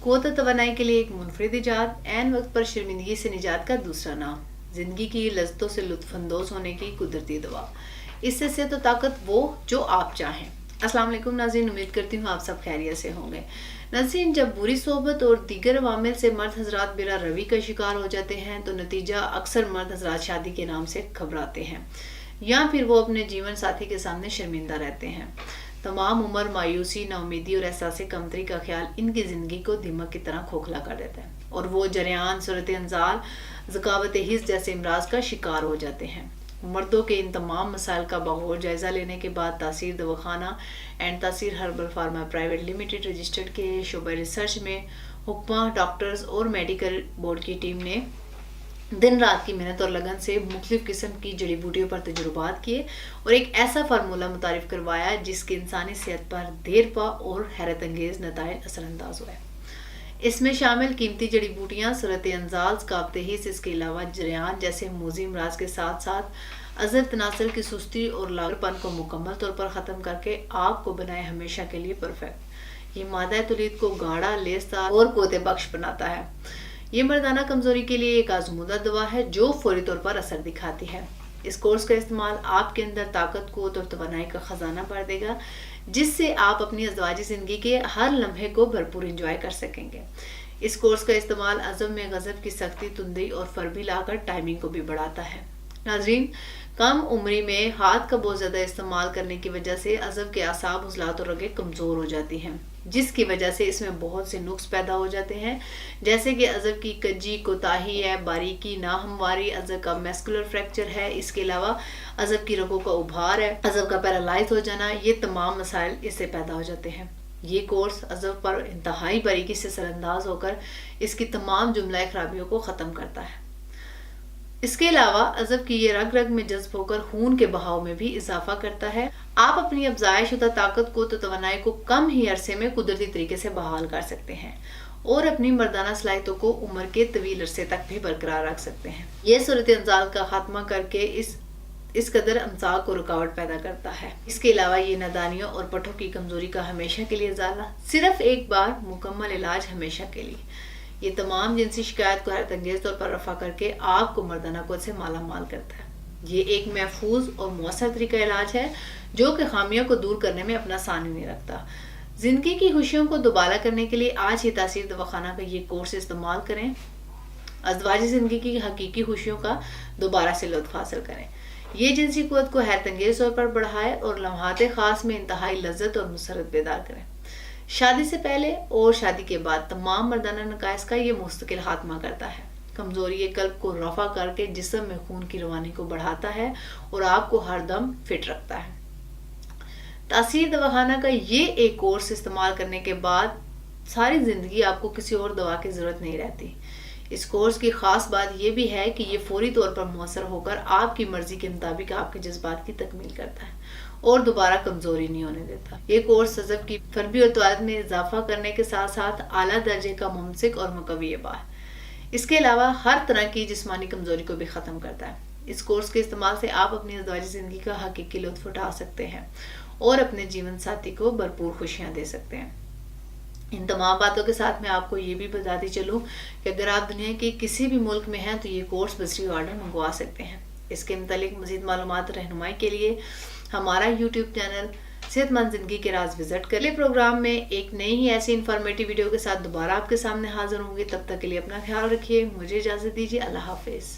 قوت توانائی کے لیے ایک منفرد ایجاد، عین وقت پر شرمندگی سے نجات کا دوسرا نام، زندگی کی لذتوں سے لطف اندوز ہونے کی قدرتی دوا، اس سے صحت و طاقت وہ جو آپ چاہیں۔ السلام علیکم ناظرین، امید کرتی ہوں آپ سب خیریت سے ہوں گے۔ ناظرین، جب بری صحبت اور دیگر عوامل سے مرد حضرات بلا روی کا شکار ہو جاتے ہیں تو نتیجہ اکثر مرد حضرات شادی کے نام سے گھبراتے ہیں یا پھر وہ اپنے جیون ساتھی کے سامنے شرمندہ رہتے ہیں۔ تمام عمر مایوسی، نا امیدی اور احساس کمتری کا خیال ان کی زندگی کو دماغ کی طرح کھوکھلا کر دیتا ہے اور وہ جریان، صورت انزال، ذکاوت حس جیسے امراض کا شکار ہو جاتے ہیں۔ مردوں کے ان تمام مسائل کا بغور جائزہ لینے کے بعد تاثیر دواخانہ اینڈ تاثیر herbal pharma private limited registered کے شعبہ ریسرچ میں حکمہ ڈاکٹرز اور میڈیکل بورڈ کی ٹیم نے دن رات کی محنت اور لگن سے مختلف قسم کی جڑی بوٹیوں پر تجربات کیے اور ایک ایسا فارمولہ متعارف کروایا جس کے انسانی صحت پر دیر پا اور حیرت انگیز نتائج اثر انداز ہوئے۔ اس میں شامل قیمتی جڑی بوٹیاں صورت انزال، ثقافت حس، اس کے علاوہ جریان جیسے موذی امراض کے ساتھ ساتھ عضل تناسل کی سستی اور لاغر پن کو مکمل طور پر ختم کر کے آپ کو بنائے ہمیشہ کے لیے پرفیکٹ۔ یہ مادہ تولید کو گاڑھا، لیسدار اور قوت بخش بناتا ہے۔ یہ مردانہ کمزوری کے لیے ایک آزمودہ دوا ہے جو فوری طور پر اثر دکھاتی ہے۔ اس کورس کا استعمال آپ کے اندر طاقت، قوت اور توانائی کا خزانہ بھر دے گا جس سے آپ اپنی ازدواجی زندگی کے ہر لمحے کو بھرپور انجوائے کر سکیں گے۔ اس کورس کا استعمال عزم میں غضب کی سختی، تندی اور فربی لا کر ٹائمنگ کو بھی بڑھاتا ہے۔ ناظرین، کم عمری میں ہاتھ کا بہت زیادہ استعمال کرنے کی وجہ سے عصب کے اعصاب، عضلات اور رگیں کمزور ہو جاتی ہیں جس کی وجہ سے اس میں بہت سے نقص پیدا ہو جاتے ہیں جیسے کہ عصب کی کجی، کوتاہی ہے، باریکی، ناہمواری، عصب کا میسکولر فریکچر ہے، اس کے علاوہ عصب کی رگوں کا ابھار ہے، عصب کا پیرالائز ہو جانا، یہ تمام مسائل اس سے پیدا ہو جاتے ہیں۔ یہ کورس عصب پر انتہائی باریکی سے اثر انداز ہو کر اس کی تمام جملہ خرابیوں کو ختم کرتا ہے۔ اس کے علاوہ عصب کی یہ رگ رگ میں جذب ہو کر خون کے بہاؤ میں بھی اضافہ کرتا ہے۔ آپ اپنی افزائش شدہ طاقت کو، توانائی کو کم ہی عرصے میں قدرتی طریقے سے بحال کر سکتے ہیں اور اپنی مردانہ صلاحیتوں کو عمر کے طویل عرصے تک بھی برقرار رکھ سکتے ہیں۔ یہ صورت انزال کا خاتمہ کر کے اس قدر امساک کو رکاوٹ پیدا کرتا ہے۔ اس کے علاوہ یہ نادانیوں اور پٹھوں کی کمزوری کا ہمیشہ کے لیے ازالہ، صرف ایک بار مکمل علاج ہمیشہ کے لیے۔ یہ تمام جنسی شکایت کو حیرت انگیز طور پر رفع کر کے آپ کو مردانہ قوت سے مالا مال کرتا ہے۔ یہ ایک محفوظ اور مؤثر طریقہ علاج ہے جو کہ خامیوں کو دور کرنے میں اپنا ثانی نہیں رکھتا۔ زندگی کی خوشیوں کو دوبارہ کرنے کے لیے آج ہی تاثیر دواخانہ کا یہ کورس استعمال کریں۔ ازدواجی زندگی کی حقیقی خوشیوں کا دوبارہ سے لطف حاصل کریں۔ یہ جنسی قوت کو حیرت انگیز طور پر بڑھائے اور لمحات خاص میں انتہائی لذت اور مسرت بیدار کریں۔ شادی سے پہلے اور شادی کے بعد تمام مردانہ نقائص کا یہ مستقل خاتمہ کرتا ہے۔ کمزوری قلب کو رفع کر کے جسم میں خون کی روانی کو بڑھاتا ہے اور آپ کو ہر دم فٹ رکھتا ہے۔ تاثیر دواخانہ کا یہ ایک کورس استعمال کرنے کے بعد ساری زندگی آپ کو کسی اور دوا کی ضرورت نہیں رہتی۔ اس کورس کی خاص بات یہ بھی ہے کہ یہ فوری طور پر مؤثر ہو کر آپ کی مرضی کے مطابق آپ کے جذبات کی تکمیل کرتا ہے اور دوبارہ کمزوری نہیں ہونے دیتا۔ یہ کورس عصب کی فربی اور توانائی میں اضافہ کرنے کے ساتھ ساتھ اعلیٰ درجے کا ممسک اور مقوی بال، اس کے علاوہ ہر طرح کی جسمانی کمزوری کو بھی ختم کرتا ہے۔ اس کورس کے استعمال سے آپ اپنی ازدواجی زندگی کا حقیقی لطف اٹھا سکتے ہیں اور اپنے جیون ساتھی کو بھرپور خوشیاں دے سکتے ہیں۔ ان تمام باتوں کے ساتھ میں آپ کو یہ بھی بتاتی چلوں کہ اگر آپ دنیا کے کسی بھی ملک میں ہیں تو یہ کورس بصری آرڈر منگوا سکتے ہیں۔ اس کے متعلق مزید معلومات رہنمائی کے لیے ہمارا یوٹیوب چینل صحت مند زندگی کے راز وزٹ کر لیں۔ پروگرام میں ایک نئی ہی ایسی انفارمیٹیو ویڈیو کے ساتھ دوبارہ آپ کے سامنے حاضر ہوں گی۔ تب تک کے لیے اپنا خیال رکھیے، مجھے اجازت دیجیے، اللہ حافظ۔